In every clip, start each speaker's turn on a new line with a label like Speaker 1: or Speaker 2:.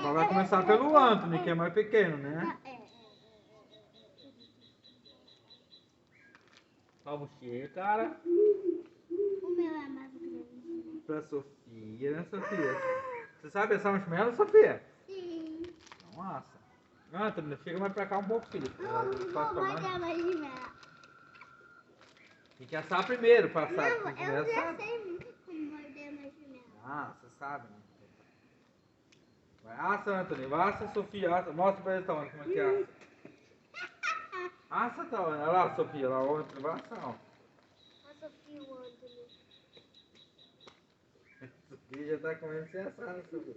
Speaker 1: Só vai começar pelo Anthony, que é mais pequeno, né? Ó a mochila, cara.
Speaker 2: O meu é mais grande.
Speaker 1: Pra Sofia, né, Sofia? Você sabe essa marshmallow, Sofia?
Speaker 2: Sim.
Speaker 1: Nossa. Anthony, chega mais pra cá um pouco, filho.
Speaker 2: Não vai dar mais de mel.
Speaker 1: Tem que assar primeiro, pra assar.
Speaker 2: Não, eu já sei como morder mais de mel.
Speaker 1: Ah, você sabe, né? Vai, assa, Anthony. Vai, assa, Sofia. Assa. Mostra pra eles, Tawane, como é que assa. Assa, Tawane. Olha lá, Sofia. Lá, o Anthony vai assar, ó.
Speaker 2: A Sofia, o Anthony.
Speaker 1: Sofia já tá comendo sem assar, né, Sofia?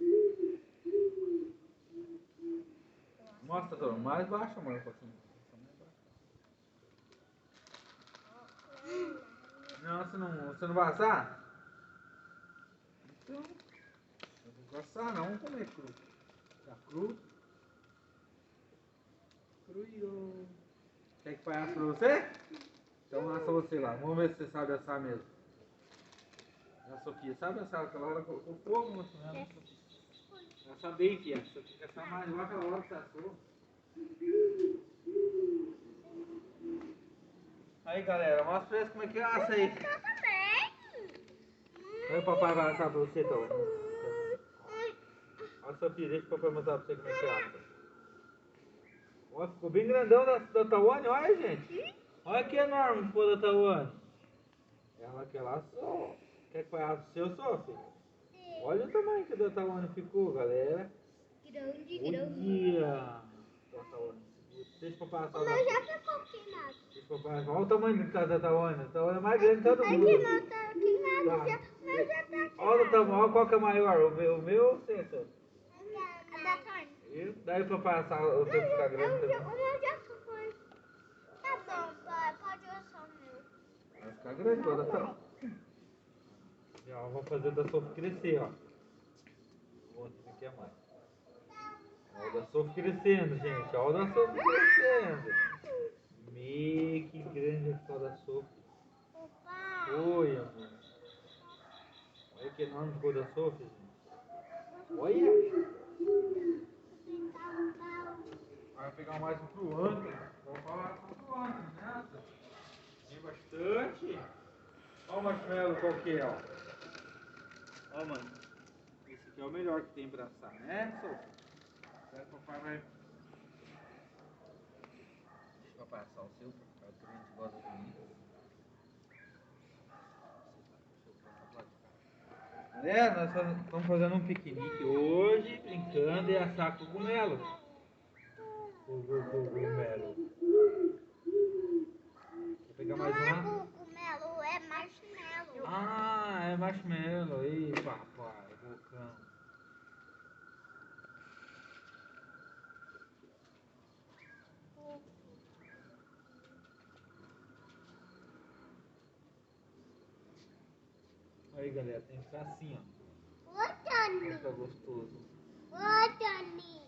Speaker 1: Mostra, Tawane. Mais baixo, mano, um pouquinho. Não, você não vai assar? Então, eu não vou assar, não. Vamos comer cru. Tá cru? Cruio. Quer que pai assa pra você? Então assa você lá. Vamos ver se você sabe assar mesmo. A Sofia sabe assar aquela hora com o fogo, moço? Essa bem, filha. A Sofia quer assar mais igual aquela hora que você assou. Aí, galera, mostra pra eles como é que assa aí. Aí o papai vai assar pra você, então. Ó, Sofia, deixa o papai mostrar pra você como é que assa. Ó, ficou bem grandão da Tawane, olha, gente. Olha que enorme ficou da Tawane. Ela quer lá só. Quer que vai assar o seu, Sofia? Olha o tamanho que o da Tawane ficou, galera.
Speaker 2: Grande,
Speaker 1: Olha! Deixa o papai assar.
Speaker 2: O meu já ficou queimado.
Speaker 1: Deixa o papai assar. Olha o tamanho da Tawane. A Tawane é mais grande que todo mundo.
Speaker 2: Aqui não tá queimado,
Speaker 1: Tá.
Speaker 2: o meu já tá queimado.
Speaker 1: Olha o tamanho, olha qual que é maior, o meu ou o seu, Sofia?
Speaker 2: A da carne.
Speaker 1: E daí o papai assar o seu ficar grande também.
Speaker 2: O meu já foi. Tá bom, pai, pode assar o meu.
Speaker 1: Vai ficar grande igual da Tawane. E ó, vamos fazer o da Sofia crescer, ó. O outro aqui é mais. Olha o da Sofia crescendo, gente. Olha o da Sofia crescendo. Meio que grande ficou da Sofia. Oi, amor. Olha que enorme ficou da Sofia, gente. Olha. Vai pegar mais um pro Anthony. Vamos falar pro Anthony, né? Tem bastante. Olha o marshmallow qual que é, ó. Ó, mano. Esse aqui é o melhor que tem pra assar, né, Sofia? Agora o papai vai... Deixa o papai assar o seu, pra ficar grande igual da bonita. Galera, nós estamos fazendo um piquenique hoje, brincando e assar cogumelo. Cogumelo. Vou pegar mais
Speaker 2: Não é
Speaker 1: uma.
Speaker 2: cogumelo, é marshmallow.
Speaker 1: Ah, é marshmallow. Ih, papai, vulcão. Aí, galera, tem que ficar assim, ó.
Speaker 2: Ô, Tony.
Speaker 1: Fica gostoso.
Speaker 2: Ô, Tony.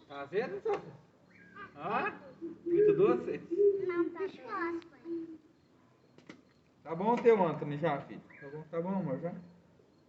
Speaker 1: Tá vendo, Sofia? Ah, muito doce?
Speaker 2: Não tá doce.
Speaker 1: Tá bom, teu Anthony, já, filho. Tá bom, amor, já?